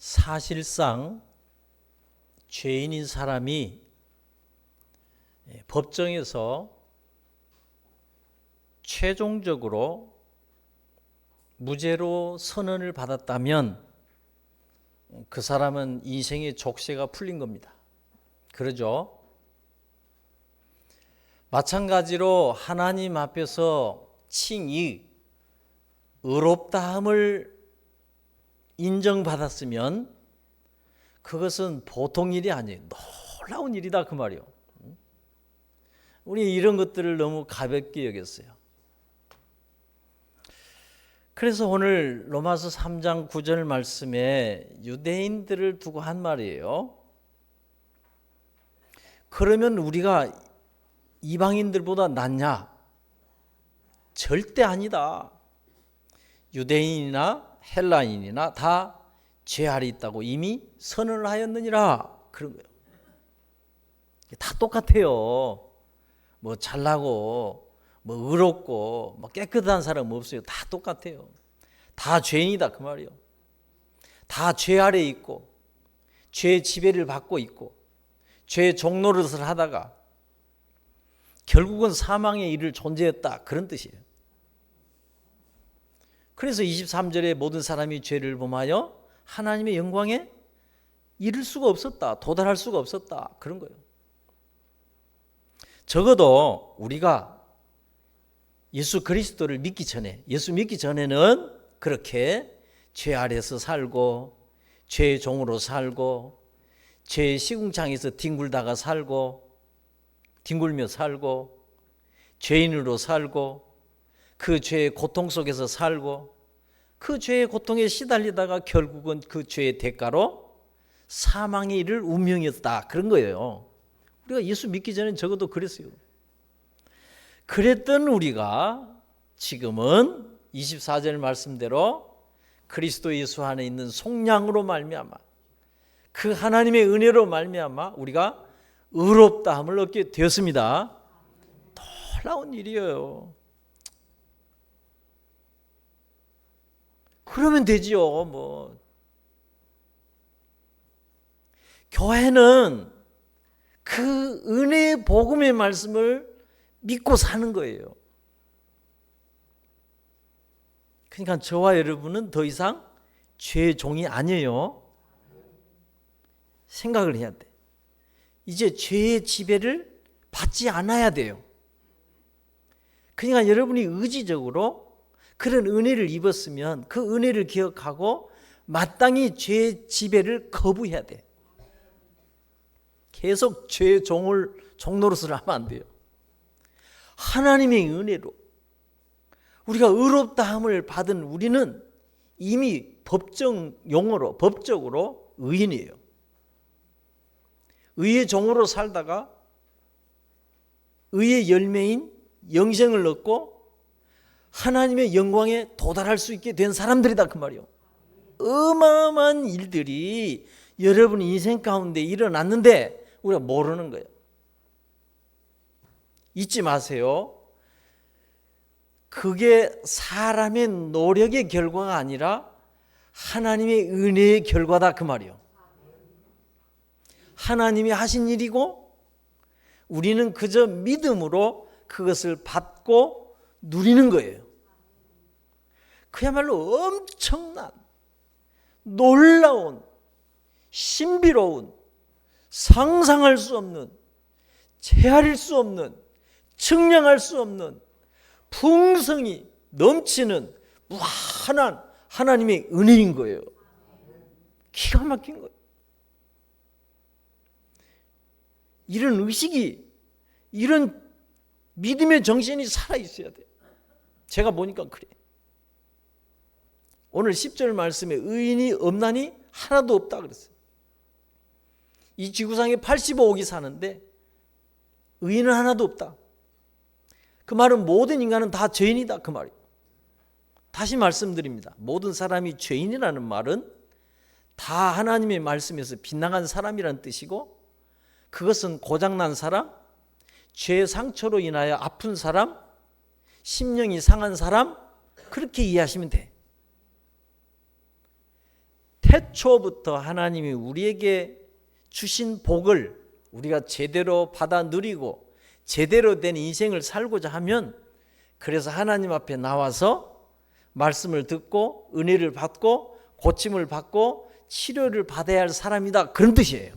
사실상 죄인인 사람이 법정에서 최종적으로 무죄로 선언을 받았다면 그 사람은 인생의 족쇄가 풀린 겁니다. 그러죠? 마찬가지로 하나님 앞에서 칭의, 의롭다함을 인정받았으면 그것은 보통 일이 아니에요. 놀라운 일이다 그 말이요. 우리 이런 것들을 너무 가볍게 여겼어요. 그래서 오늘 로마서 3장 9절 말씀에 유대인들을 두고 한 말이에요. 그러면 우리가 이방인들보다 낫냐? 절대 아니다. 유대인이나 헬라인이나 다 죄아래 있다고 이미 선언을 하였느니라. 그런 거예요. 다 똑같아요. 뭐 잘나고 뭐 의롭고 뭐 깨끗한 사람 없어요. 다 똑같아요. 다 죄인이다 그 말이에요. 다 죄 아래 있고 죄의 지배를 받고 있고 죄의 종노릇을 하다가 결국은 사망의 일을 존재했다 그런 뜻이에요. 그래서 23절에 모든 사람이 죄를 범하여 하나님의 영광에 이를 수가 없었다. 도달할 수가 없었다. 그런 거예요. 적어도 우리가 예수 그리스도를 믿기 전에, 예수 믿기 전에는 그렇게 죄 아래서 살고 죄의 종으로 살고 죄의 시궁창에서 뒹굴다가 살고 뒹굴며 살고 죄인으로 살고 그 죄의 고통 속에서 살고 그 죄의 고통에 시달리다가 결국은 그 죄의 대가로 사망의 일을 운명이었다 그런 거예요. 우리가 예수 믿기 전엔 적어도 그랬어요. 그랬던 우리가 지금은 24절 말씀대로 그리스도 예수 안에 있는 속량으로 말미암아 그 하나님의 은혜로 말미암아 우리가 의롭다함을 얻게 되었습니다. 놀라운 일이에요. 그러면 되지요. 뭐 교회는 그 은혜의 복음의 말씀을 믿고 사는 거예요. 그러니까 저와 여러분은 더 이상 죄의 종이 아니에요. 생각을 해야 돼. 이제 죄의 지배를 받지 않아야 돼요. 그러니까 여러분이 의지적으로 그런 은혜를 입었으면 그 은혜를 기억하고 마땅히 죄의 지배를 거부해야 돼. 계속 죄의 종노릇을 하면 안 돼요. 하나님의 은혜로 우리가 의롭다함을 받은 우리는 이미 법정 용어로 법적으로 의인이에요. 의의 종으로 살다가 의의 열매인 영생을 얻고 하나님의 영광에 도달할 수 있게 된 사람들이다 그 말이에요. 어마어마한 일들이 여러분 인생 가운데 일어났는데 우리가 모르는 거예요. 잊지 마세요. 그게 사람의 노력의 결과가 아니라 하나님의 은혜의 결과다 그 말이에요. 하나님이 하신 일이고 우리는 그저 믿음으로 그것을 받고 누리는 거예요. 그야말로 엄청난 놀라운 신비로운 상상할 수 없는 헤아릴 수 없는 측량할 수 없는 풍성이 넘치는 무한한 하나님의 은혜인 거예요. 기가 막힌 거예요. 이런 의식이 이런 믿음의 정신이 살아있어야 돼요. 제가 보니까 그래. 오늘 10절 말씀에 의인이 없나니 하나도 없다 그랬어요. 이 지구상에 85억이 사는데 의인은 하나도 없다. 그 말은 모든 인간은 다 죄인이다 그 말이에요. 다시 말씀드립니다. 모든 사람이 죄인이라는 말은 다 하나님의 말씀에서 빗나간 사람이라는 뜻이고 그것은 고장난 사람, 죄의 상처로 인하여 아픈 사람, 심령이 상한 사람 그렇게 이해하시면 돼. 태초부터 하나님이 우리에게 주신 복을 우리가 제대로 받아 누리고 제대로 된 인생을 살고자 하면, 그래서 하나님 앞에 나와서 말씀을 듣고 은혜를 받고 고침을 받고 치료를 받아야 할 사람이다, 그런 뜻이에요.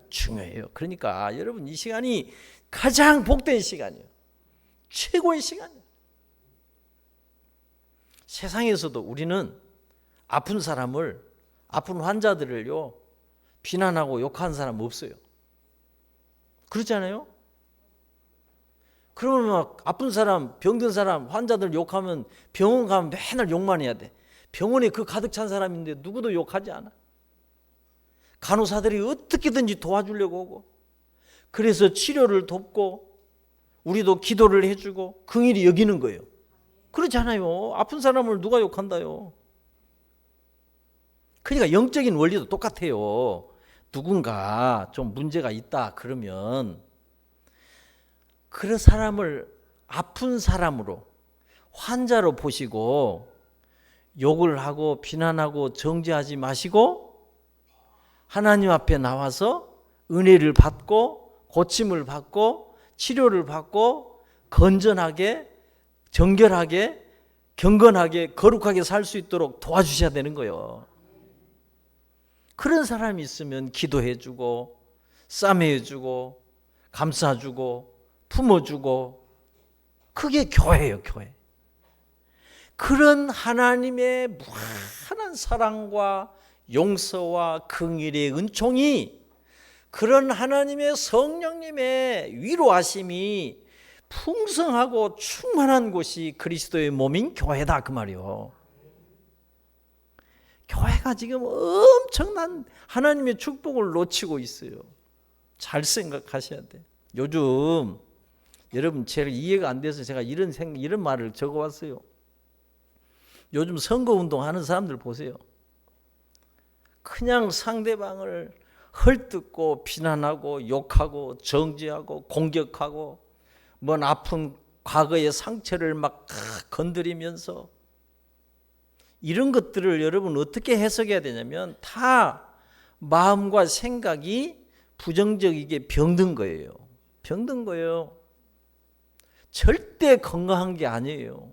중요해요. 그러니까 여러분, 이 시간이 가장 복된 시간이에요. 최고의 시간이에요. 세상에서도 우리는 아픈 사람을, 아픈 환자들을요 비난하고 욕하는 사람 없어요. 그렇지 않아요? 그러면 막 아픈 사람, 병든 사람, 환자들 욕하면 병원 가면 맨날 욕만 해야 돼. 병원에 그 가득 찬 사람인데 누구도 욕하지 않아. 간호사들이 어떻게든지 도와주려고 하고, 그래서 치료를 돕고 우리도 기도를 해주고 긍휼히 여기는 거예요. 그렇지 않아요? 아픈 사람을 누가 욕한다요? 그러니까 영적인 원리도 똑같아요. 누군가 좀 문제가 있다 그러면 그 사람을 아픈 사람으로, 환자로 보시고 욕을 하고 비난하고 정죄하지 마시고 하나님 앞에 나와서 은혜를 받고 고침을 받고 치료를 받고 건전하게, 정결하게, 경건하게, 거룩하게 살 수 있도록 도와주셔야 되는 거예요. 그런 사람이 있으면 기도해주고 싸매해주고 감싸주고 품어주고, 그게 교회예요, 교회. 그런 하나님의 무한한 사랑과 용서와 긍휼의 은총이, 그런 하나님의 성령님의 위로하심이 풍성하고 충만한 곳이 그리스도의 몸인 교회다, 그 말이요. 교회가 지금 엄청난 하나님의 축복을 놓치고 있어요. 잘 생각하셔야 돼. 요즘 여러분, 제가 이해가 안 돼서 제가 이런 말을 적어왔어요. 요즘 선거운동 하는 사람들 보세요. 그냥 상대방을 헐뜯고 비난하고 욕하고 정죄하고 공격하고, 뭔 아픈 과거의 상처를 막 건드리면서, 이런 것들을 여러분 어떻게 해석해야 되냐면 다 마음과 생각이 부정적이게 병든 거예요. 병든 거예요. 절대 건강한 게 아니에요.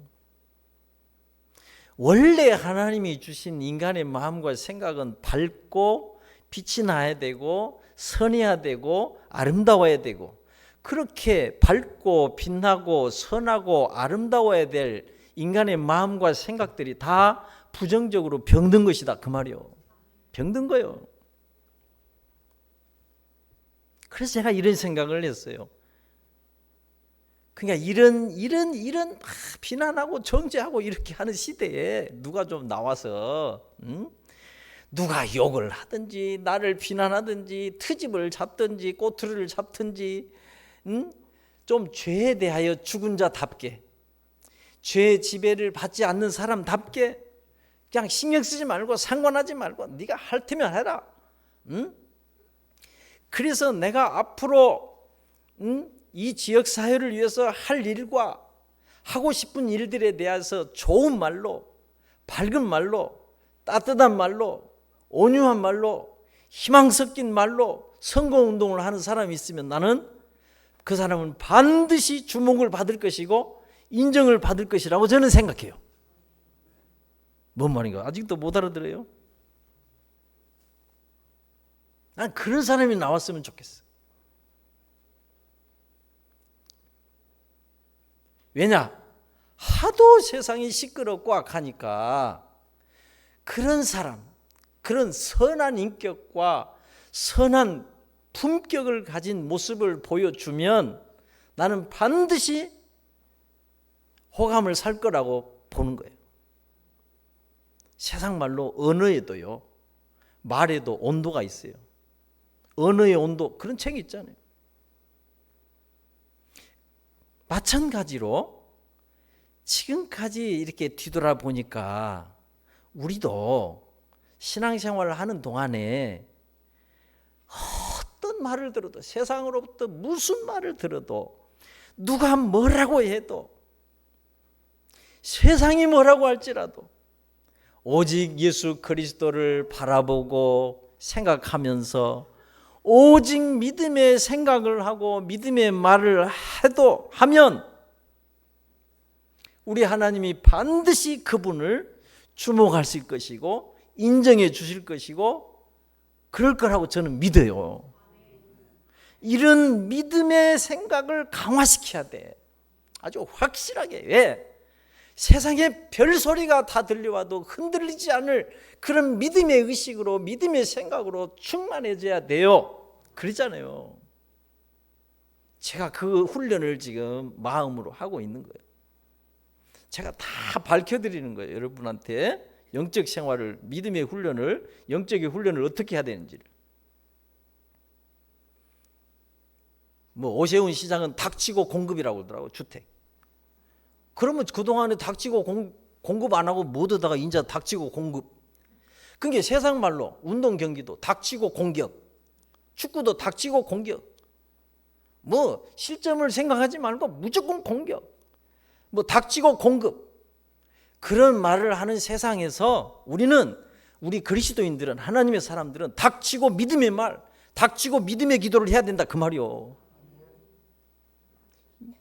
원래 하나님이 주신 인간의 마음과 생각은 밝고 빛이 나야 되고 선해야 되고 아름다워야 되고, 그렇게 밝고 빛나고 선하고 아름다워야 될 인간의 마음과 생각들이 다 부정적으로 병든 것이다, 그 말이요. 병든 거예요. 그래서 제가 이런 생각을 했어요. 그러니까 이런 비난하고 정죄하고 이렇게 하는 시대에 누가 좀 나와서 누가 욕을 하든지 나를 비난하든지 트집을 잡든지 꼬투리를 잡든지 좀 죄에 대하여 죽은 자답게, 죄의 지배를 받지 않는 사람답게 그냥 신경 쓰지 말고 상관하지 말고 네가 할 테면 해라. 그래서 내가 앞으로 이 지역 사회를 위해서 할 일과 하고 싶은 일들에 대해서 좋은 말로, 밝은 말로, 따뜻한 말로, 온유한 말로, 희망 섞인 말로 선거운동을 하는 사람이 있으면 나는 그 사람은 반드시 주목을 받을 것이고 인정을 받을 것이라고 저는 생각해요. 뭔 말인가? 아직도 못 알아들어요? 난 그런 사람이 나왔으면 좋겠어. 왜냐? 하도 세상이 시끄럽고 악하니까 그런 사람, 그런 선한 인격과 선한 품격을 가진 모습을 보여주면 나는 반드시 호감을 살 거라고 보는 거예요. 세상 말로 언어에도요, 말에도 온도가 있어요. 언어의 온도, 그런 책이 있잖아요. 마찬가지로 지금까지 이렇게 뒤돌아보니까 우리도 신앙생활을 하는 동안에 어떤 말을 들어도, 세상으로부터 무슨 말을 들어도, 누가 뭐라고 해도, 세상이 뭐라고 할지라도, 오직 예수 그리스도를 바라보고 생각하면서 오직 믿음의 생각을 하고 믿음의 말을 하면 우리 하나님이 반드시 그분을 주목하실 것이고 인정해 주실 것이고 그럴 거라고 저는 믿어요. 이런 믿음의 생각을 강화시켜야 돼. 아주 확실하게. 왜? 세상에 별소리가 다 들려와도 흔들리지 않을 그런 믿음의 의식으로 믿음의 생각으로 충만해져야 돼요. 그러잖아요. 제가 그 훈련을 지금 마음으로 하고 있는 거예요. 제가 다 밝혀드리는 거예요. 여러분한테 영적 생활을, 믿음의 훈련을, 영적인 훈련을 어떻게 해야 되는지를. 뭐 오세훈 시장은 닥치고 공급이라고 그러더라고요. 주택. 그러면 그동안에 닥치고 공급 안 하고 못 하다가 인자 닥치고 공급. 그게 세상 말로 운동 경기도 닥치고 공격, 축구도 닥치고 공격. 뭐 실점을 생각하지 말고 무조건 공격. 뭐 닥치고 공급. 그런 말을 하는 세상에서 우리 그리스도인들은, 하나님의 사람들은 닥치고 믿음의 말, 닥치고 믿음의 기도를 해야 된다 그 말이요.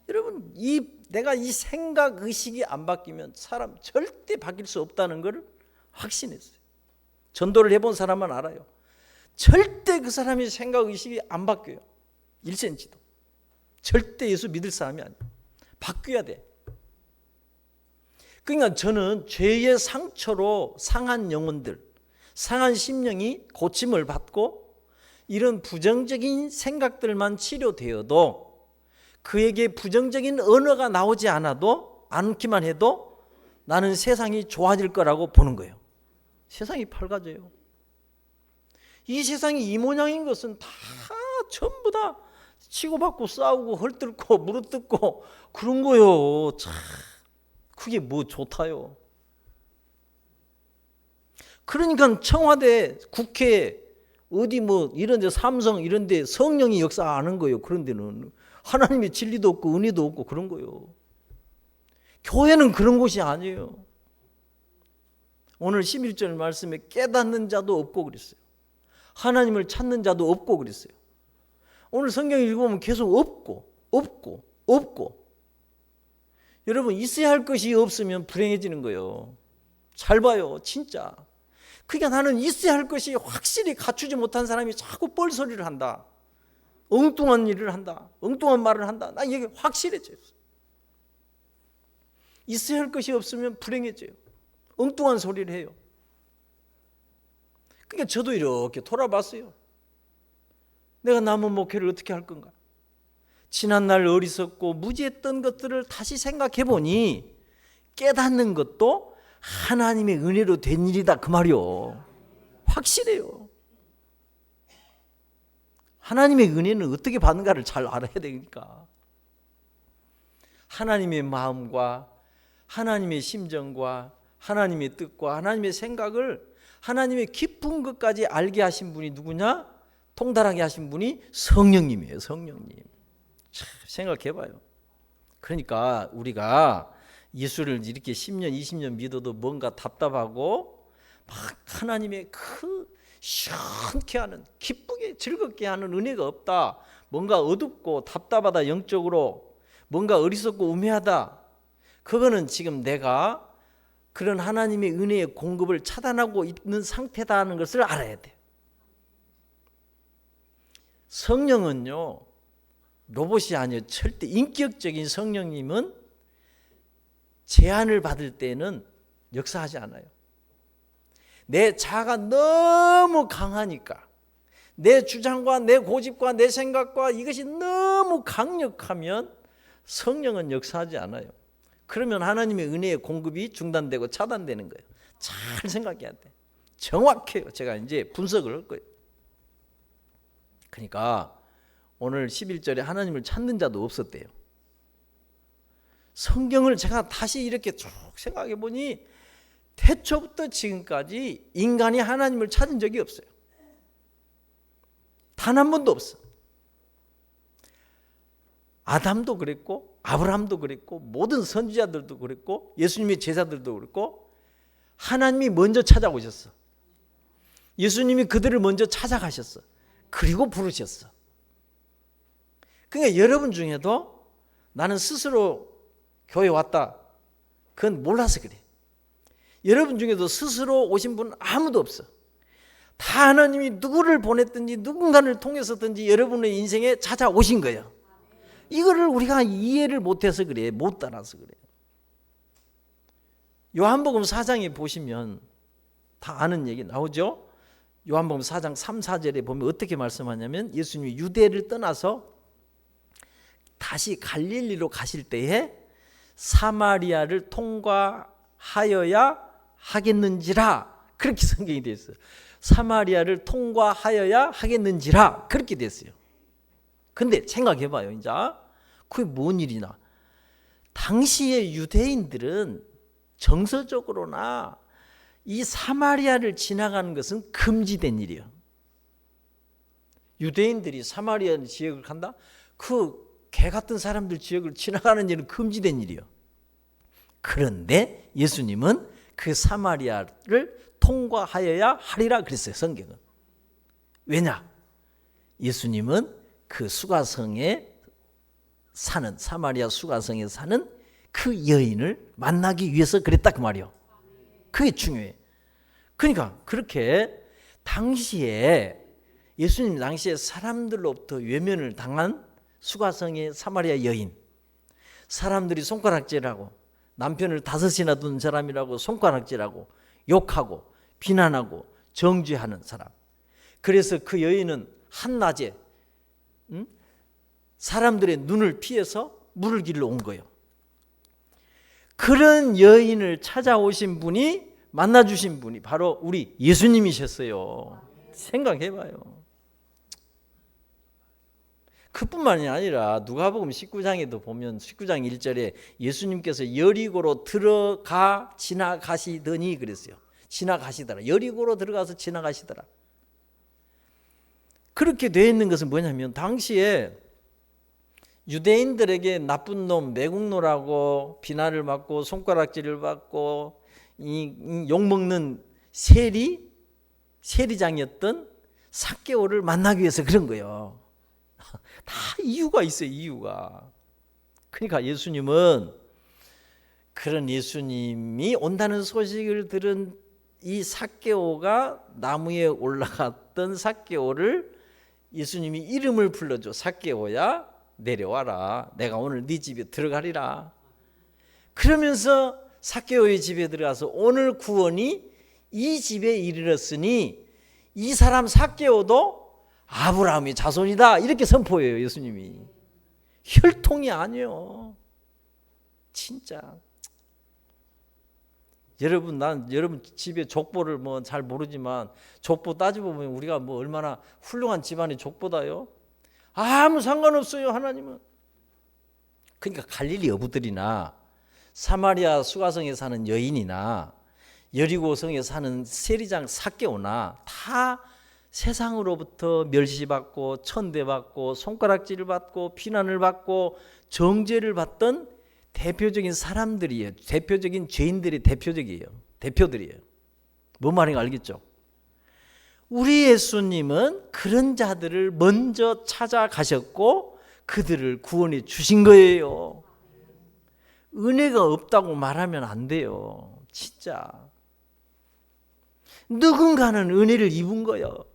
여러분, 내가 이 생각 의식이 안 바뀌면 사람 절대 바뀔 수 없다는 걸 확신했어요. 전도를 해본 사람은 알아요. 절대 그 사람의 생각 의식이 안 바뀌어요. 1cm도. 절대 예수 믿을 사람이 아니에요. 바뀌어야 돼. 그러니까 저는 죄의 상처로 상한 영혼들, 상한 심령이 고침을 받고 이런 부정적인 생각들만 치료되어도 그에게 부정적인 언어가 나오지 않기만 해도 나는 세상이 좋아질 거라고 보는 거예요. 세상이 밝아져요. 이 세상이 이 모양인 것은 다 전부 다 치고받고 싸우고 헐뜯고 무릎뜯고 그런 거예요. 참 그게 뭐 좋다요. 그러니까 청와대, 국회, 어디 뭐 이런 데 삼성 이런 데 성령이 역사하는 거예요. 그런 데는 하나님의 진리도 없고 은혜도 없고 그런 거예요. 교회는 그런 곳이 아니에요. 오늘 11절 말씀에 깨닫는 자도 없고 그랬어요. 하나님을 찾는 자도 없고 그랬어요. 오늘 성경 읽어보면 계속 없고. 여러분, 있어야 할 것이 없으면 불행해지는 거예요. 잘 봐요, 진짜. 그러니까 나는 있어야 할 것이 확실히 갖추지 못한 사람이 자꾸 뻘소리를 한다. 엉뚱한 일을 한다. 엉뚱한 말을 한다. 나 이게 확실해져요. 있어야 할 것이 없으면 불행해져요. 엉뚱한 소리를 해요. 그러니까 저도 이렇게 돌아봤어요. 내가 남은 목회를 어떻게 할 건가? 지난날 어리석고 무지했던 것들을 다시 생각해 보니 깨닫는 것도 하나님의 은혜로 된 일이다 그 말이요. 확실해요. 하나님의 은혜는 어떻게 받는가를 잘 알아야 되니까. 하나님의 마음과 하나님의 심정과 하나님의 뜻과 하나님의 생각을 하나님의 깊은 것까지 알게 하신 분이 누구냐? 통달하게 하신 분이 성령님이에요. 성령님. 참 생각해봐요. 그러니까 우리가 예수를 이렇게 10년 20년 믿어도 뭔가 답답하고 막 하나님의 그 시원케 하는, 기쁘게 즐겁게 하는 은혜가 없다, 뭔가 어둡고 답답하다, 영적으로 뭔가 어리석고 우매하다, 그거는 지금 내가 그런 하나님의 은혜의 공급을 차단하고 있는 상태다는 것을 알아야 돼요. 성령은요, 로봇이 아니에요. 절대 인격적인 성령님은 제한을 받을 때는 역사하지 않아요. 내 자아가 너무 강하니까, 내 주장과 내 고집과 내 생각과 이것이 너무 강력하면 성령은 역사하지 않아요. 그러면 하나님의 은혜의 공급이 중단되고 차단되는 거예요. 잘 생각해야 돼. 정확해요. 제가 이제 분석을 할 거예요. 그러니까 오늘 11절에 하나님을 찾는 자도 없었대요. 성경을 제가 다시 이렇게 쭉 생각해 보니 태초부터 지금까지 인간이 하나님을 찾은 적이 없어요. 단 한 번도 없어. 아담도 그랬고 아브라함도 그랬고 모든 선지자들도 그랬고 예수님의 제자들도 그랬고 하나님이 먼저 찾아오셨어. 예수님이 그들을 먼저 찾아가셨어. 그리고 부르셨어. 그러니까 여러분 중에도 나는 스스로 교회 왔다, 그건 몰라서 그래. 여러분 중에도 스스로 오신 분 아무도 없어. 다 하나님이 누구를 보냈든지 누군가를 통해서든지 여러분의 인생에 찾아오신 거예요. 이거를 우리가 이해를 못해서 그래. 못 따라서 그래. 요한복음 4장에 보시면 다 아는 얘기 나오죠. 요한복음 4장 3, 4절에 보면 어떻게 말씀하냐면 예수님이 유대를 떠나서 다시 갈릴리로 가실 때에 사마리아를 통과하여야 하겠는지라, 그렇게 성경이 되어 있어요. 사마리아를 통과하여야 하겠는지라 그렇게 됐어요. 근데 생각해봐요. 이제 그게 뭔 일이나. 당시의 유대인들은 정서적으로나 이 사마리아를 지나가는 것은 금지된 일이에요. 유대인들이 사마리아 지역을 간다? 그 개 같은 사람들 지역을 지나가는 일은 금지된 일이에요. 그런데 예수님은 그 사마리아를 통과하여야 하리라 그랬어요. 성경은. 왜냐? 예수님은 그 수가성에 사는, 사마리아 수가성에 사는 그 여인을 만나기 위해서 그랬다 그 말이에요. 그게 중요해. 그러니까 그렇게 당시에 예수님 당시에 사람들로부터 외면을 당한 수가성의 사마리아 여인, 사람들이 손가락질하고 남편을 5이나 둔 사람이라고 손가락질하고 욕하고 비난하고 정죄하는 사람. 그래서 그 여인은 한낮에 사람들의 눈을 피해서 물을 길러 온 거예요. 그런 여인을 찾아오신 분이, 만나주신 분이 바로 우리 예수님이셨어요. 생각해봐요. 그뿐만이 아니라 누가복음 19장에도 보면 19장 1절에 예수님께서 여리고로 들어가 지나가시더니 그랬어요. 지나가시더라. 여리고로 들어가서 지나가시더라. 그렇게 되어 있는 것은 뭐냐면 당시에 유대인들에게 나쁜 놈, 매국노라고 비난을 받고 손가락질을 받고 욕먹는 세리장이었던 삭개오를 만나기 위해서 그런 거예요. 다 이유가 있어요. 이유가. 그러니까 예수님은 그런 예수님이 온다는 소식을 들은 이 삭개오가 나무에 올라갔던 삭개오를 예수님이 이름을 불러줘. 삭개오야 내려와라. 내가 오늘 네 집에 들어가리라. 그러면서 삭개오의 집에 들어가서 오늘 구원이 이 집에 이르렀으니 이 사람 삭개오도 아브라함의 자손이다. 이렇게 선포해요. 예수님이. 혈통이 아니에요. 진짜. 여러분 집에 족보를 뭐 잘 모르지만 족보 따져보면 우리가 뭐 얼마나 훌륭한 집안의 족보다요. 아무 상관없어요. 하나님은. 그러니까 갈릴리 어부들이나 사마리아 수가성에 사는 여인이나 여리고성에 사는 세리장 삭개오나 다 세상으로부터 멸시받고 천대받고 손가락질을 받고 비난을 받고 정죄를 받던 대표적인 사람들이에요. 대표적인 죄인들이 대표들이에요. 뭔 말인가 알겠죠? 우리 예수님은 그런 자들을 먼저 찾아가셨고 그들을 구원해 주신 거예요. 은혜가 없다고 말하면 안 돼요. 진짜. 누군가는 은혜를 입은 거예요.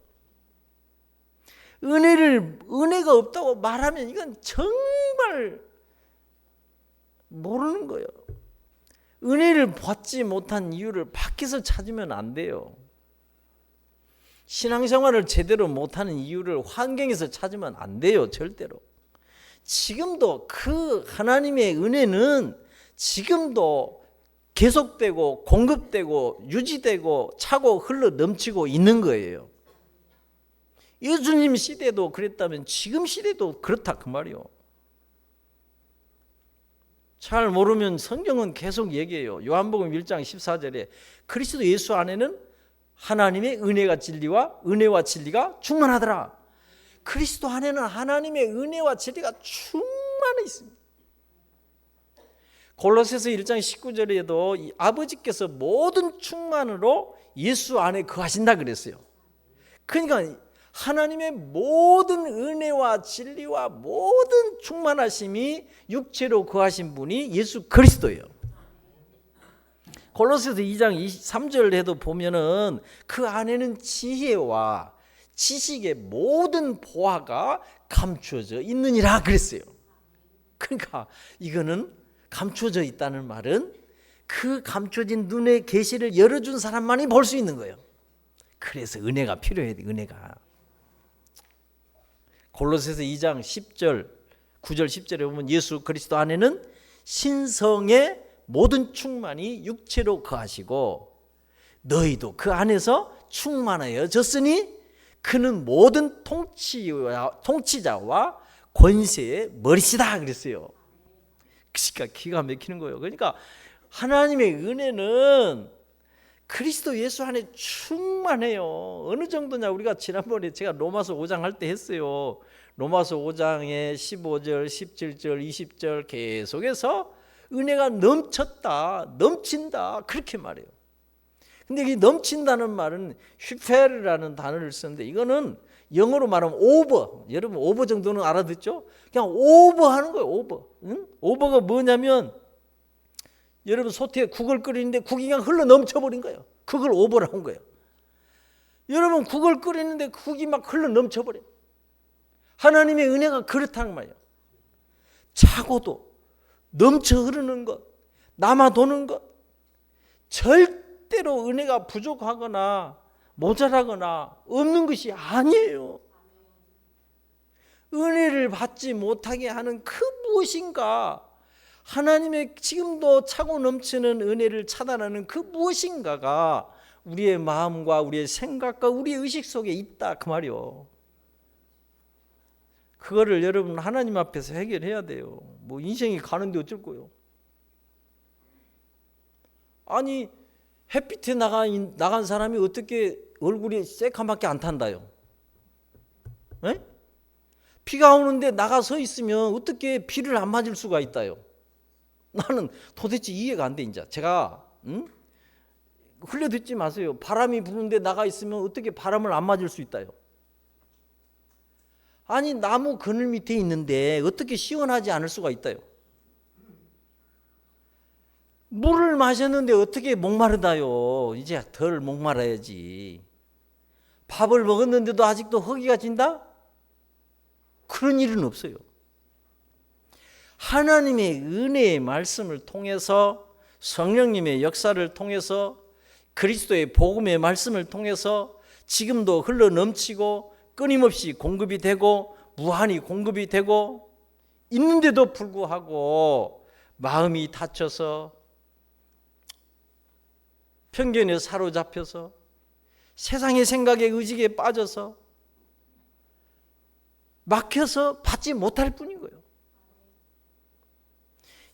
은혜가 없다고 말하면 이건 정말 모르는 거예요. 은혜를 받지 못한 이유를 밖에서 찾으면 안 돼요. 신앙생활을 제대로 못하는 이유를 환경에서 찾으면 안 돼요. 절대로. 지금도 그 하나님의 은혜는 지금도 계속되고 공급되고 유지되고 차고 흘러 넘치고 있는 거예요. 예수님 시대도 그랬다면 지금 시대도 그렇다 그 말이요. 잘 모르면 성경은 계속 얘기해요. 요한복음 1장 14절에 그리스도 예수 안에는 하나님의 은혜와 진리가 충만하더라. 그리스도 안에는 하나님의 은혜와 진리가 충만해 있습니다. 골로새서 1장 19절에도 아버지께서 모든 충만으로 예수 안에 거하신다 그랬어요. 그러니까 하나님의 모든 은혜와 진리와 모든 충만하심이 육체로 거하신 분이 예수 그리스도예요. 골로새서 2장 23절에도 보면은 그 안에는 지혜와 지식의 모든 보화가 감추어져 있느니라 그랬어요. 그러니까 이거는 감추어져 있다는 말은 그 감춰진 눈의 계시를 열어준 사람만이 볼 수 있는 거예요. 그래서 은혜가 필요해요. 은혜가. 골로새서 2장 10절 9절 10절에 보면 예수 그리스도 안에는 신성의 모든 충만이 육체로 거하시고 너희도 그 안에서 충만하여졌으니 그는 모든 통치자와 권세의 머리시다 그랬어요. 그러니까 기가 막히는 거예요. 그러니까 하나님의 은혜는 그리스도 예수 안에 충만해요. 어느 정도냐, 우리가 지난번에 제가 로마서 5장 할 때 했어요. 로마서 5장에 15절 17절 20절 계속해서 은혜가 넘쳤다, 넘친다 그렇게 말해요. 근데 이 넘친다는 말은 휘페르라는 단어를 쓰는데 이거는 영어로 말하면 오버. 여러분 오버 정도는 알아듣죠? 그냥 오버하는 거예요. 오버. 응? 오버가 뭐냐면 여러분 소태에 국을 끓이는데 국이 그냥 흘러 넘쳐버린 거예요. 그걸 오버라고 한 거예요. 여러분 국을 끓이는데 국이 막 흘러 넘쳐버려요. 하나님의 은혜가 그렇다는 말이에요. 차고도 넘쳐 흐르는 것, 남아 도는 것, 절대로 은혜가 부족하거나 모자라거나 없는 것이 아니에요. 은혜를 받지 못하게 하는 그 무엇인가, 하나님의 지금도 차고 넘치는 은혜를 차단하는 그 무엇인가가 우리의 마음과 우리의 생각과 우리의 의식 속에 있다 그 말이요. 그거를 여러분 하나님 앞에서 해결해야 돼요. 뭐 인생이 가는데 어쩔 거요. 아니 햇빛에 나간 사람이 어떻게 얼굴이 새카맣게 안 탄다요? 에? 비가 오는데 나가 서 있으면 어떻게 비를 안 맞을 수가 있다요? 나는 도대체 이해가 안 돼. 이제 제가 흘려듣지 마세요. 바람이 부는데 나가 있으면 어떻게 바람을 안 맞을 수 있다요? 아니 나무 그늘 밑에 있는데 어떻게 시원하지 않을 수가 있다요? 물을 마셨는데 어떻게 목마르다요? 이제 덜 목마라야지. 밥을 먹었는데도 아직도 허기가 진다? 그런 일은 없어요. 하나님의 은혜의 말씀을 통해서, 성령님의 역사를 통해서, 그리스도의 복음의 말씀을 통해서 지금도 흘러 넘치고 끊임없이 공급이 되고 무한히 공급이 되고 있는데도 불구하고 마음이 다쳐서 편견에 사로잡혀서 세상의 생각에 의지에 빠져서 막혀서 받지 못할 뿐인 거예요.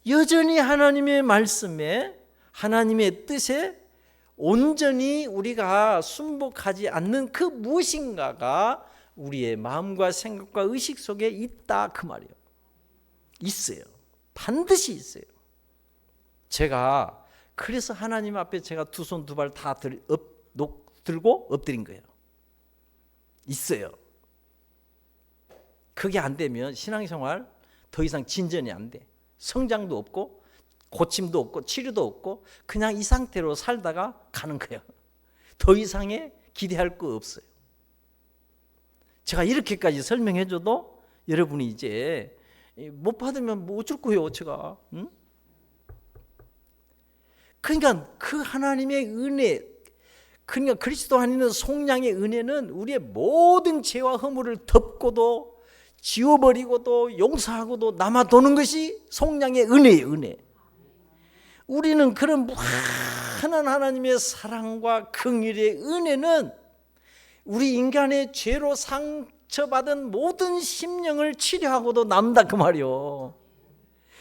여전히 하나님의 말씀에, 하나님의 뜻에 온전히 우리가 순복하지 않는 그 무엇인가가 우리의 마음과 생각과 의식 속에 있다 그 말이에요. 있어요. 반드시 있어요. 제가 그래서 하나님 앞에 제가 두 손 두 발 다 들고 엎드린 거예요. 있어요. 그게 안 되면 신앙생활 더 이상 진전이 안 돼. 성장도 없고 고침도 없고 치료도 없고 그냥 이 상태로 살다가 가는 거예요. 더 이상의 기대할 거 없어요. 제가 이렇게까지 설명해줘도 여러분이 이제 못 받으면 뭐 어쩔 거예요, 제가. 응? 그러니까 그 하나님의 은혜, 그러니까 그리스도 안에는 속량의 은혜는 우리의 모든 죄와 허물을 덮고도 지워버리고도 용서하고도 남아도는 것이 속량의 은혜예요. 은혜. 우리는 그런 무한한 하나님의 사랑과 긍휼의 은혜는 우리 인간의 죄로 상처받은 모든 심령을 치료하고도 남다 그 말이요.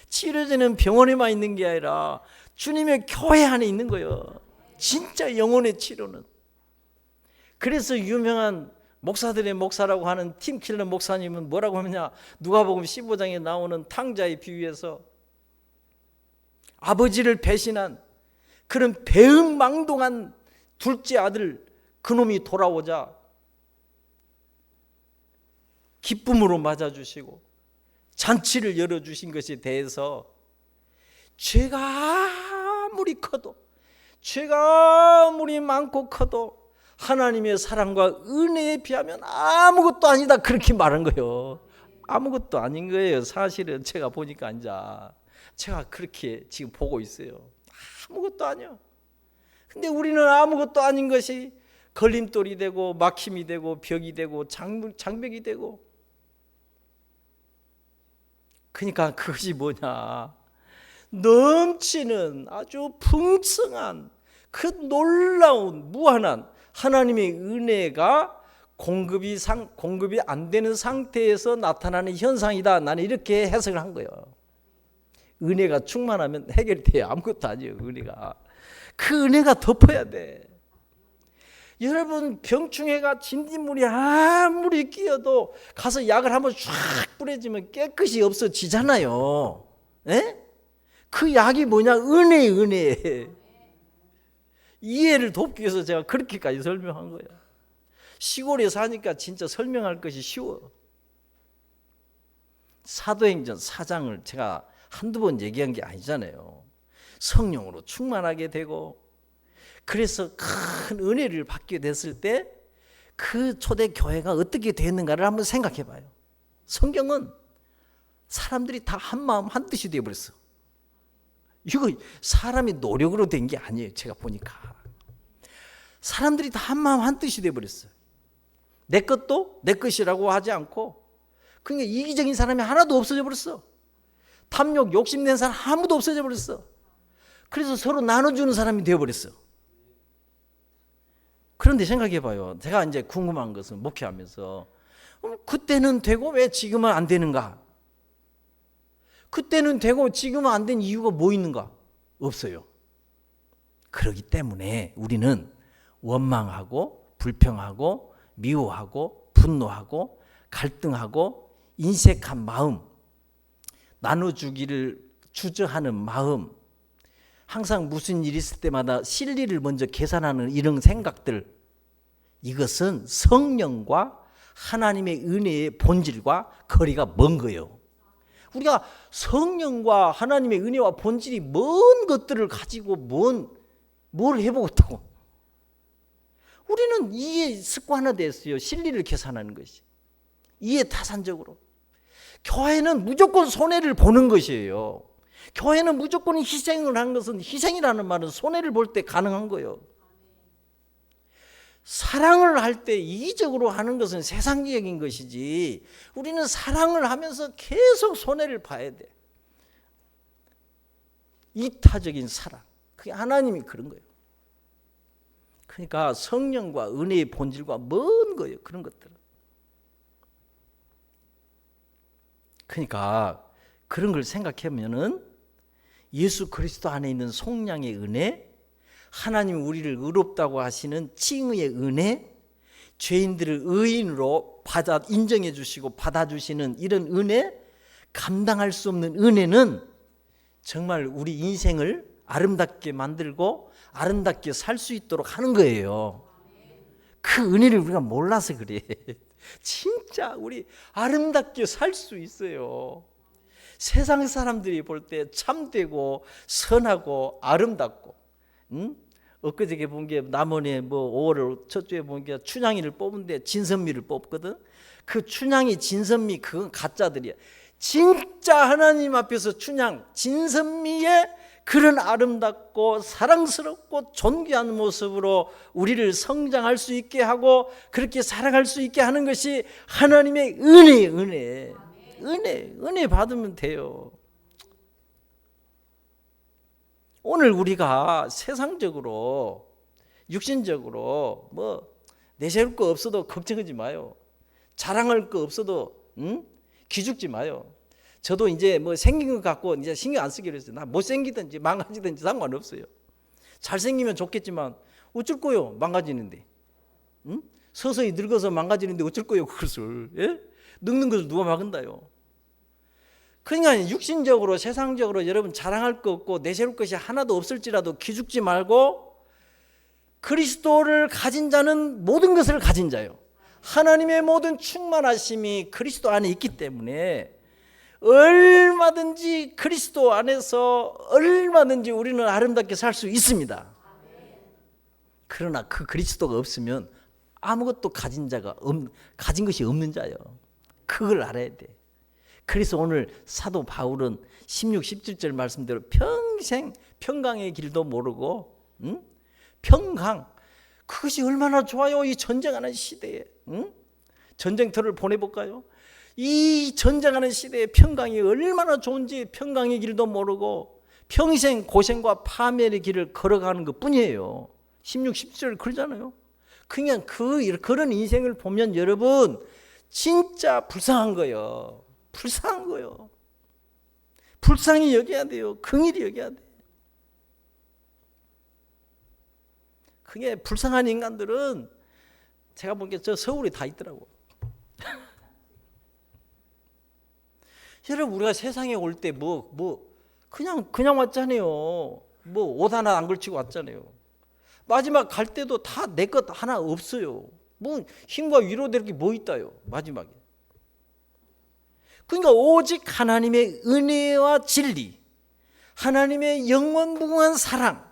치료제는 병원에만 있는 게 아니라 주님의 교회 안에 있는 거예요. 진짜 영혼의 치료는. 그래서 유명한 목사들의 목사라고 하는 팀 킬러 목사님은 뭐라고 하느냐, 누가복음 15장에 나오는 탕자의 비유에서 아버지를 배신한 그런 배은망동한 둘째 아들 그놈이 돌아오자 기쁨으로 맞아주시고 잔치를 열어주신 것에 대해서 죄가 아무리 커도, 죄가 아무리 많고 커도 하나님의 사랑과 은혜에 비하면 아무것도 아니다, 그렇게 말한 거예요. 아무것도 아닌 거예요. 사실은 제가 보니까 제가 그렇게 지금 보고 있어요. 아무것도 아니야. 근데 우리는 아무것도 아닌 것이 걸림돌이 되고 막힘이 되고 벽이 되고 장벽이 되고. 그러니까 그것이 뭐냐, 넘치는 아주 풍성한 그 놀라운 무한한 하나님의 은혜가 공급이 안 되는 상태에서 나타나는 현상이다. 나는 이렇게 해석을 한 거예요. 은혜가 충만하면 해결이 돼요. 아무것도 아니에요. 은혜가, 그 은혜가 덮어야 돼. 여러분, 병충해가 진딧물이 아무리 끼어도 가서 약을 한번 쫙 뿌려주면 깨끗이 없어지잖아요. 에? 그 약이 뭐냐? 은혜. 이해를 돕기 위해서 제가 그렇게까지 설명한 거예요. 시골에 사니까 진짜 설명할 것이 쉬워. 사도행전 4장을 제가 한두 번 얘기한 게 아니잖아요. 성령으로 충만하게 되고, 그래서 큰 은혜를 받게 됐을 때 그 초대 교회가 어떻게 됐는가를 한번 생각해 봐요. 성경은 사람들이 다 한 마음 한 뜻이 되어버렸어. 이거 사람이 노력으로 된 게 아니에요. 제가 보니까 사람들이 다 한 마음 한 뜻이 되어버렸어요. 내 것도 내 것이라고 하지 않고, 그러니까 이기적인 사람이 하나도 없어져 버렸어. 탐욕 욕심낸 사람 아무도 없어져 버렸어. 그래서 서로 나눠주는 사람이 되어버렸어. 그런데 생각해 봐요. 제가 이제 궁금한 것은, 목회하면서 그때는 되고 왜 지금은 안 되는가? 그때는 되고 지금은 안 된 이유가 뭐 있는가? 없어요. 그렇기 때문에 우리는 원망하고 불평하고 미워하고 분노하고 갈등하고 인색한 마음, 나눠주기를 주저하는 마음, 항상 무슨 일이 있을 때마다 실리를 먼저 계산하는 이런 생각들, 이것은 성령과 하나님의 은혜의 본질과 거리가 먼 거예요. 우리가 성령과 하나님의 은혜와 본질이 먼 것들을 가지고 뭘 해보겠다고. 우리는 이해 습관화됐어요. 실리를 계산하는 것이. 이해 타산적으로. 교회는 무조건 손해를 보는 것이에요. 교회는 무조건 희생을 하는 것은, 희생이라는 말은 손해를 볼 때 가능한 거예요. 사랑을 할 때 이기적으로 하는 것은 세상적인 것이지, 우리는 사랑을 하면서 계속 손해를 봐야 돼. 이타적인 사랑, 그게 하나님이 그런 거예요. 그러니까 성령과 은혜의 본질과 먼 거예요. 그런 것들은. 그러니까 그런 걸 생각하면은 예수 그리스도 안에 있는 속량의 은혜, 하나님 우리를 의롭다고 하시는 칭의의 은혜, 죄인들을 의인으로 인정해 주시고 받아주시는 이런 은혜, 감당할 수 없는 은혜는 정말 우리 인생을 아름답게 만들고 아름답게 살 수 있도록 하는 거예요. 그 은혜를 우리가 몰라서 그래. 진짜 우리 아름답게 살 수 있어요. 세상 사람들이 볼 때 참되고 선하고 아름답고, 엊그저께 본 게 남원에 5월 첫 주에 본 게 춘향이를 뽑은데 진선미를 뽑거든. 그 춘향이 진선미 그건 가짜들이야. 진짜 하나님 앞에서 춘향 진선미의 그런 아름답고 사랑스럽고 존귀한 모습으로 우리를 성장할 수 있게 하고 그렇게 살아갈 수 있게 하는 것이 하나님의 은혜 받으면 돼요. 오늘 우리가 세상적으로 육신적으로 내세울 거 없어도 걱정하지 마요. 자랑할 거 없어도 기죽지 마요. 저도 이제 생긴 것 갖고 이제 신경 안 쓰기로 했어요. 나 못생기든지 망가지든지 상관없어요. 잘생기면 좋겠지만 어쩔 거요, 망가지는데. 서서히 늙어서 망가지는데 어쩔 거요, 그것을. 예? 늙는 것을 누가 막은다요. 그러니까 육신적으로 세상적으로 여러분 자랑할 거 없고 내세울 것이 하나도 없을지라도 기죽지 말고 그리스도를 가진 자는 모든 것을 가진 자요. 하나님의 모든 충만하심이 그리스도 안에 있기 때문에 얼마든지 그리스도 안에서 얼마든지 우리는 아름답게 살 수 있습니다. 그러나 그 그리스도가 없으면 아무것도 가진 것이 없는 자예요. 그걸 알아야 돼. 그래서 오늘 사도 바울은 16, 17절 말씀대로 평생 평강의 길도 모르고 평강, 그것이 얼마나 좋아요. 이 전쟁하는 시대에 전쟁터를 보내볼까요? 이 전쟁하는 시대에 평강이 얼마나 좋은지 평강의 길도 모르고 평생 고생과 파멸의 길을 걸어가는 것 뿐이에요. 16, 17절 그러잖아요. 그냥 그런 인생을 보면 여러분 진짜 불쌍한 거예요. 불쌍한 거예요. 불쌍히 여겨야 돼요. 긍휼히 여겨야 돼. 그게 불쌍한 인간들은 제가 보기에 저 서울에 다 있더라고. 여러분 우리가 세상에 올 때 그냥 왔잖아요. 옷 하나 안 걸치고 왔잖아요. 마지막 갈 때도 다 내 것 하나 없어요. 힘과 위로될 게 뭐 있다요. 마지막에. 그러니까 오직 하나님의 은혜와 진리, 하나님의 영원무궁한 사랑,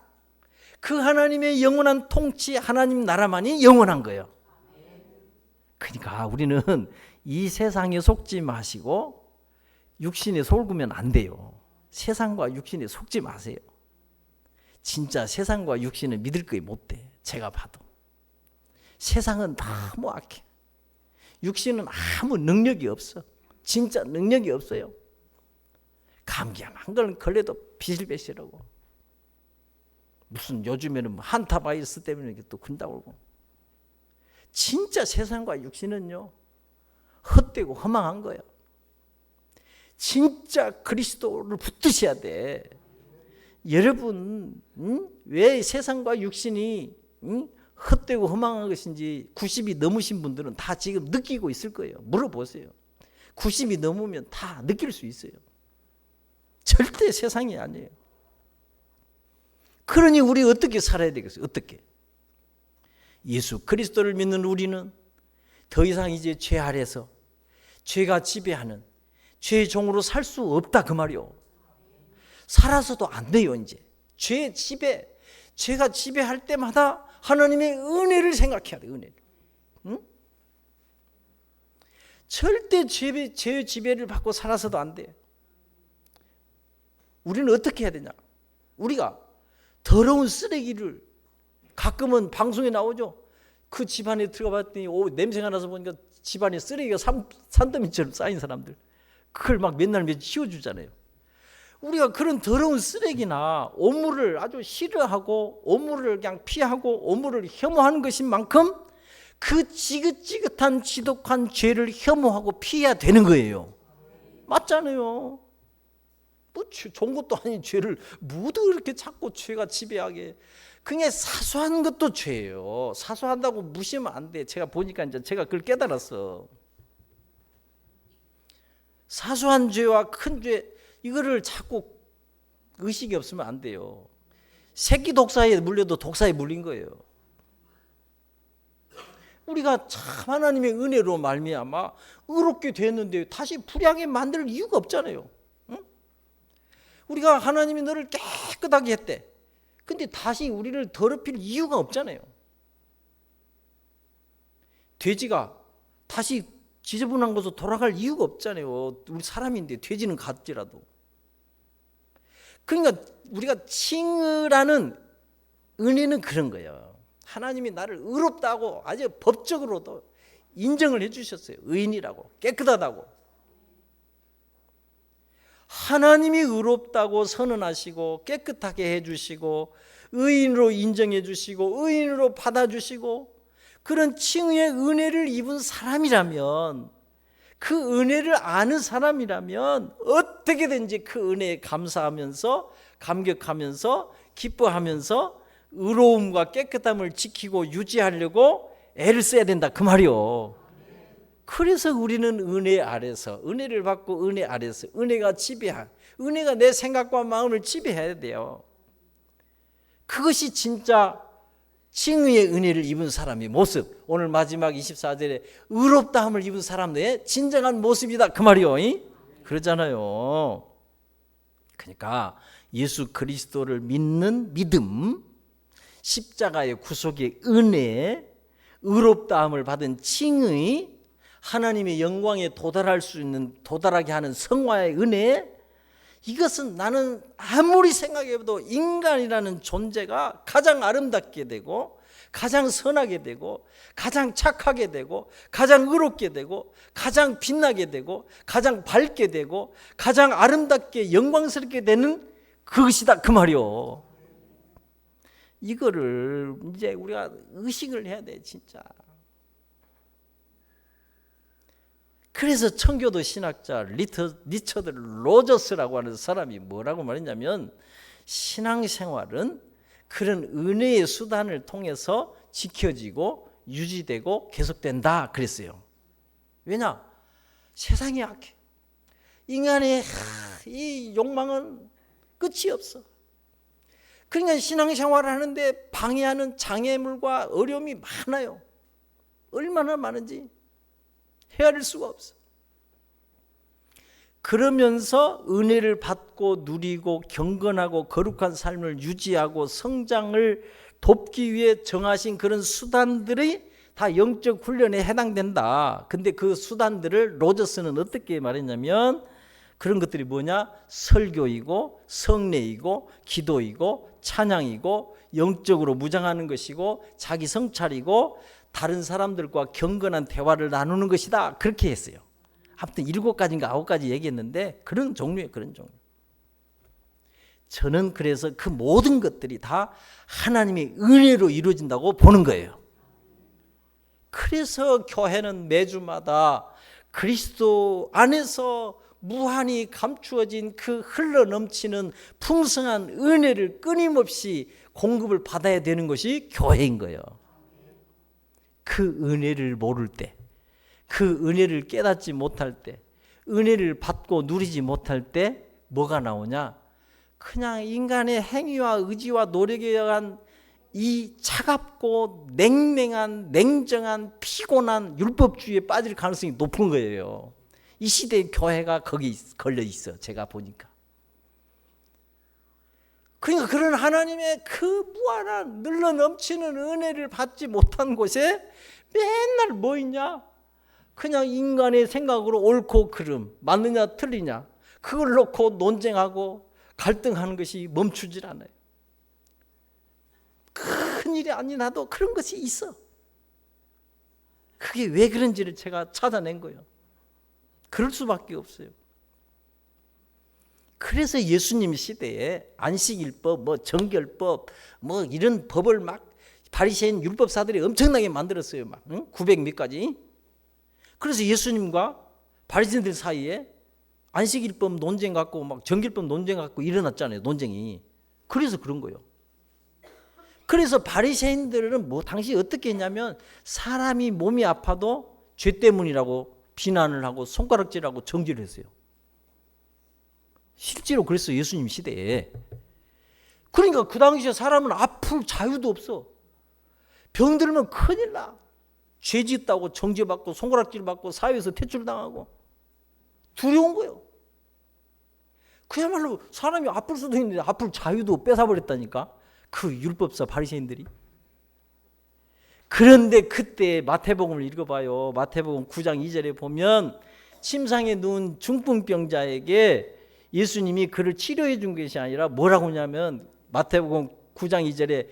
그 하나님의 영원한 통치, 하나님 나라만이 영원한 거예요. 그러니까 우리는 이 세상에 속지 마시고 육신에 속으면 안 돼요. 세상과 육신에 속지 마세요. 진짜 세상과 육신은 믿을 거에 못 돼. 제가 봐도 세상은 너무 악해. 육신은 아무 능력이 없어. 진짜 능력이 없어요. 감기 한 걸 걸려도 비실비실하고, 무슨 요즘에는 한타바이러스 때문에 또 군다오고. 진짜 세상과 육신은요 헛되고 허망한 거예요. 진짜 그리스도를 붙드셔야 돼. 여러분 왜 세상과 육신이 헛되고 허망한 것인지 90이 넘으신 분들은 다 지금 느끼고 있을 거예요. 물어보세요. 90이 넘으면 다 느낄 수 있어요. 절대 세상이 아니에요. 그러니 우리 어떻게 살아야 되겠어요? 어떻게? 예수 그리스도를 믿는 우리는 더 이상 이제 죄 아래서 죄가 지배하는 죄의 종으로 살 수 없다 그 말이요. 살아서도 안 돼요. 이제 죄가 지배할 때마다 하나님의 은혜를 생각해야 돼. 은혜를. 절대 죄의 지배를 받고 살아서도 안 돼. 우리는 어떻게 해야 되냐? 우리가 더러운 쓰레기를, 가끔은 방송에 나오죠. 그 집안에 들어가 봤더니 냄새가 나서 보니까 집안에 쓰레기가 산더미처럼 쌓인 사람들, 그걸 막 맨날 치워주잖아요. 우리가 그런 더러운 쓰레기나 오물을 아주 싫어하고 오물을 그냥 피하고 오물을 혐오하는 것인 만큼 그 지긋지긋한 지독한 죄를 혐오하고 피해야 되는 거예요. 맞잖아요. 좋은 것도 아닌 죄를 모두 그렇게 자꾸 죄가 지배하게. 그게 사소한 것도 죄예요. 사소한다고 무시하면 안 돼. 제가 보니까 이제 제가 그걸 깨달았어. 사소한 죄와 큰 죄, 이거를 자꾸 의식이 없으면 안 돼요. 새끼 독사에 물려도 독사에 물린 거예요. 우리가 참 하나님의 은혜로 말미암아 의롭게 됐는데 다시 불의하게 만들 이유가 없잖아요. 응? 우리가 하나님이 너를 깨끗하게 했대. 근데 다시 우리를 더럽힐 이유가 없잖아요. 돼지가 다시 지저분한 곳으로 돌아갈 이유가 없잖아요. 우리 사람인데 돼지는 같지라도. 그러니까 우리가 칭의라는 은혜는 그런 거예요. 하나님이 나를 의롭다고 아주 법적으로도 인정을 해주셨어요. 의인이라고, 깨끗하다고. 하나님이 의롭다고 선언하시고 깨끗하게 해주시고 의인으로 인정해 주시고 의인으로 받아주시고 그런 칭의의 은혜를 입은 사람이라면, 그 은혜를 아는 사람이라면 어떻게든지 그 은혜에 감사하면서 감격하면서 기뻐하면서 의로움과 깨끗함을 지키고 유지하려고 애를 써야 된다 그 말이요. 그래서 우리는 은혜 아래서, 은혜를 받고 은혜 아래서, 은혜가 지배한, 은혜가 내 생각과 마음을 지배해야 돼요. 그것이 진짜 칭의의 은혜를 입은 사람의 모습, 오늘 마지막 24절에 의롭다함을 입은 사람의 진정한 모습이다 그 말이요. 그러잖아요. 그러니까 예수 그리스도를 믿는 믿음, 십자가의 구속의 은혜, 의롭다함을 받은 칭의, 하나님의 영광에 도달하게 하는 성화의 은혜, 이것은 나는 아무리 생각해도 인간이라는 존재가 가장 아름답게 되고 가장 선하게 되고 가장 착하게 되고 가장 의롭게 되고 가장 빛나게 되고 가장 밝게 되고 가장 아름답게 영광스럽게 되는 그것이다 그 말이요. 이거를 이제 우리가 의식을 해야 돼 진짜. 그래서 청교도 신학자 리처드 로저스라고 하는 사람이 뭐라고 말했냐면, 신앙생활은 그런 은혜의 수단을 통해서 지켜지고 유지되고 계속된다 그랬어요. 왜냐? 세상이 악해. 인간의 이 욕망은 끝이 없어. 그러니까 신앙생활을 하는데 방해하는 장애물과 어려움이 많아요. 얼마나 많은지 헤아릴 수가 없어. 그러면서 은혜를 받고 누리고 경건하고 거룩한 삶을 유지하고 성장을 돕기 위해 정하신 그런 수단들이 다 영적 훈련에 해당된다. 근데 그 수단들을 로저스는 어떻게 말했냐면, 그런 것들이 뭐냐? 설교이고 성례이고 기도이고 찬양이고 영적으로 무장하는 것이고 자기 성찰이고 다른 사람들과 경건한 대화를 나누는 것이다. 그렇게 했어요. 아무튼 7가지인가 9가지 얘기했는데 그런 종류예요. 그런 종류. 저는 그래서 그 모든 것들이 다 하나님의 은혜로 이루어진다고 보는 거예요. 그래서 교회는 매주마다 그리스도 안에서 무한히 감추어진 그 흘러넘치는 풍성한 은혜를 끊임없이 공급을 받아야 되는 것이 교회인 거예요. 그 은혜를 모를 때, 그 은혜를 깨닫지 못할 때, 은혜를 받고 누리지 못할 때 뭐가 나오냐? 그냥 인간의 행위와 의지와 노력에 의한 이 차갑고 냉랭한 냉정한 피곤한 율법주의에 빠질 가능성이 높은 거예요. 이 시대의 교회가 거기 걸려 있어. 제가 보니까. 그러니까 그런 하나님의 그 무한한 늘러 넘치는 은혜를 받지 못한 곳에 맨날 뭐 있냐? 그냥 인간의 생각으로 옳고 그름, 맞느냐 틀리냐, 그걸 놓고 논쟁하고 갈등하는 것이 멈추질 않아요. 큰일이 아니라도 그런 것이 있어. 그게 왜 그런지를 제가 찾아낸 거예요. 그럴 수밖에 없어요. 그래서 예수님 시대에 안식일법, 뭐 정결법, 뭐 이런 법을 막 바리새인 율법사들이 엄청나게 만들었어요. 막 900 몇 가지. 그래서 예수님과 바리새인들 사이에 안식일법 논쟁 갖고 막 정결법 논쟁 갖고 일어났잖아요. 논쟁이. 그래서 그런 거예요. 그래서 바리새인들은 뭐 당시 어떻게 했냐면, 사람이 몸이 아파도 죄 때문이라고 비난을 하고 손가락질하고 정죄를 했어요. 실제로 그랬어요. 예수님 시대에. 그러니까 그 당시에 사람은 아플 자유도 없어. 병들면 큰일 나. 죄 짓다고 정죄받고 손가락질 받고 사회에서 퇴출당하고 두려운 거예요. 그야말로 사람이 아플 수도 있는데 아플 자유도 뺏어버렸다니까, 그 율법사 바리새인들이. 그런데 그때 마태복음을 읽어봐요. 마태복음 9장 2절에 보면 침상에 누운 중풍병자에게 예수님이 그를 치료해 준 것이 아니라 뭐라고 하냐면, 마태복음 9장 2절에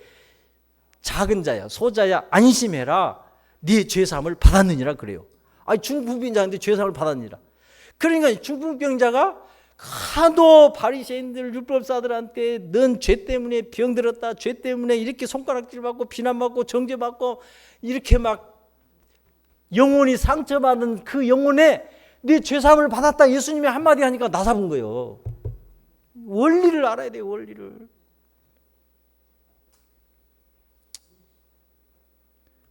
작은 자야 소자야 안심해라, 네 죄사함을 받았느니라 그래요. 아니 중풍병자인데 죄사함을 받았느니라. 그러니까 중풍병자가 하도 바리새인들 율법사들한테 넌 죄 때문에 병들었다, 죄 때문에 이렇게 손가락질 받고 비난받고 정죄받고 이렇게 막 영혼이 상처받은 그 영혼에 네 죄사함을 받았다 예수님이 한마디 하니까 나사본 거예요. 원리를 알아야 돼요. 원리를.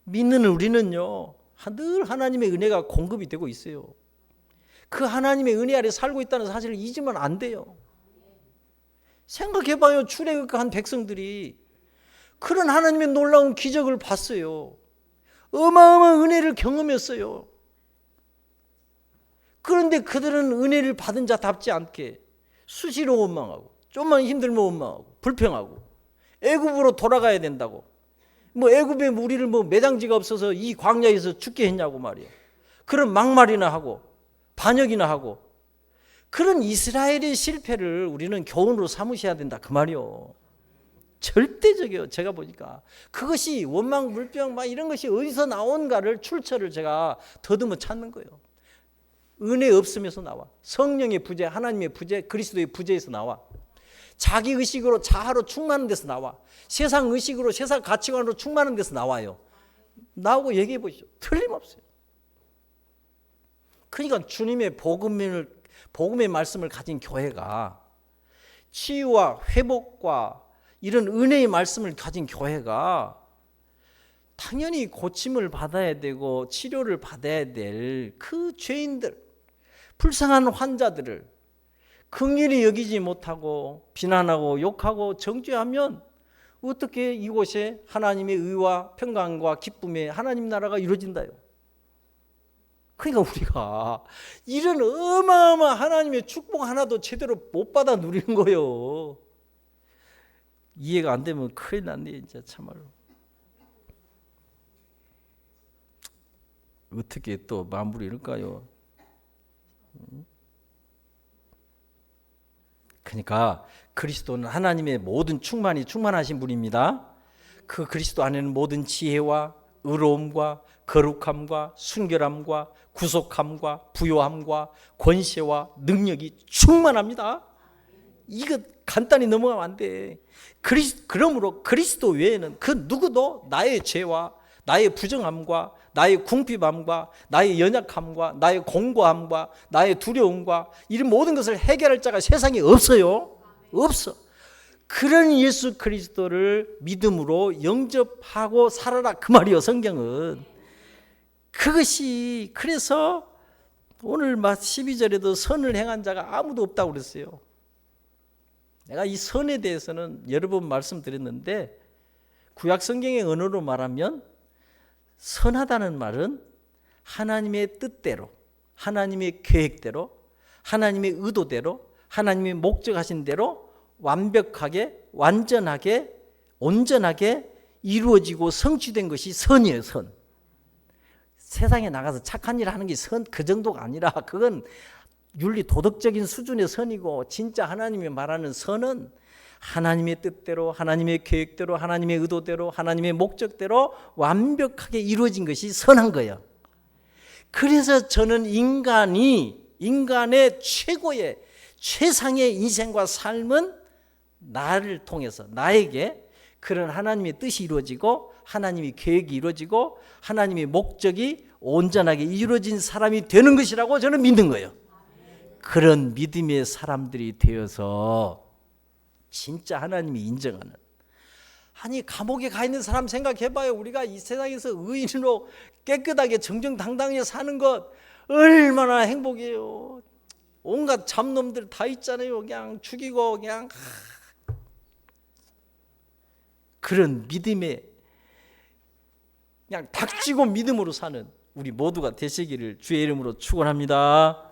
믿는 우리는요, 늘 하나님의 은혜가 공급이 되고 있어요. 그 하나님의 은혜 아래 살고 있다는 사실을 잊으면 안 돼요. 생각해봐요. 출애굽한 백성들이 그런 하나님의 놀라운 기적을 봤어요. 어마어마한 은혜를 경험했어요. 그런데 그들은 은혜를 받은 자답지 않게 수시로 원망하고, 좀만 힘들면 원망하고, 불평하고, 애굽으로 돌아가야 된다고, 애굽에 우리를 매장지가 없어서 이 광야에서 죽게 했냐고 말이야. 그런 막말이나 하고 반역이나 하고, 그런 이스라엘의 실패를 우리는 교훈으로 삼으셔야 된다 그 말이요. 절대적이요. 제가 보니까 그것이 원망 불평 이런 것이 어디서 나온가를 출처를 제가 더듬어 찾는 거예요. 은혜 없음에서 나와. 성령의 부재, 하나님의 부재, 그리스도의 부재에서 나와. 자기 의식으로 자아로 충만한 데서 나와. 세상 의식으로 세상 가치관으로 충만한 데서 나와요. 나오고 얘기해 보시죠. 틀림없어요. 그러니까 주님의 복음의 말씀을 가진 교회가, 치유와 회복과 이런 은혜의 말씀을 가진 교회가 당연히 고침을 받아야 되고 치료를 받아야 될 그 죄인들, 불쌍한 환자들을 긍휼히 여기지 못하고 비난하고 욕하고 정죄하면 어떻게 이곳에 하나님의 의와 평강과 기쁨의 하나님 나라가 이루어진다요. 그러니까 우리가 이런 어마어마한 하나님의 축복 하나도 제대로 못 받아 누리는 거예요. 이해가 안 되면 큰일 났네 진짜 참말로. 어떻게 또 마무리일까요? 그러니까 그리스도는 하나님의 모든 충만하신 분입니다. 그 그리스도 안에는 모든 지혜와 의로움과 거룩함과 순결함과 구속함과 부요함과 권세와 능력이 충만합니다. 이거 간단히 넘어가면 안 돼. 그러므로 그리스도 외에는 그 누구도 나의 죄와 나의 부정함과 나의 궁핍함과 나의 연약함과 나의 공고함과 나의 두려움과 이런 모든 것을 해결할 자가 세상에 없어요. 없어. 그런 예수 그리스도를 믿음으로 영접하고 살아라 그 말이요. 성경은 그것이, 그래서 오늘 12절에도 선을 행한 자가 아무도 없다고 그랬어요. 내가 이 선에 대해서는 여러 번 말씀드렸는데, 구약 성경의 언어로 말하면 선하다는 말은 하나님의 뜻대로, 하나님의 계획대로, 하나님의 의도대로, 하나님이 목적하신 대로 완벽하게, 완전하게, 온전하게 이루어지고 성취된 것이 선이에요. 선. 세상에 나가서 착한 일 하는 게 선 그 정도가 아니라 그건 윤리 도덕적인 수준의 선이고, 진짜 하나님이 말하는 선은 하나님의 뜻대로, 하나님의 계획대로, 하나님의 의도대로, 하나님의 목적대로 완벽하게 이루어진 것이 선한 거예요. 그래서 저는 인간의 최고의 최상의 인생과 삶은 나를 통해서, 나에게 그런 하나님의 뜻이 이루어지고 하나님의 계획이 이루어지고 하나님의 목적이 온전하게 이루어진 사람이 되는 것이라고 저는 믿는 거예요. 그런 믿음의 사람들이 되어서 진짜 하나님이 인정하는, 아니 감옥에 가 있는 사람 생각해봐요. 우리가 이 세상에서 의인으로 깨끗하게 정정당당하게 사는 것 얼마나 행복이에요. 온갖 잡놈들 다 있잖아요. 그냥 죽이고 그냥 그런 믿음에 그냥 닥치고 믿음으로 사는 우리 모두가 되시기를 주의 이름으로 축원합니다.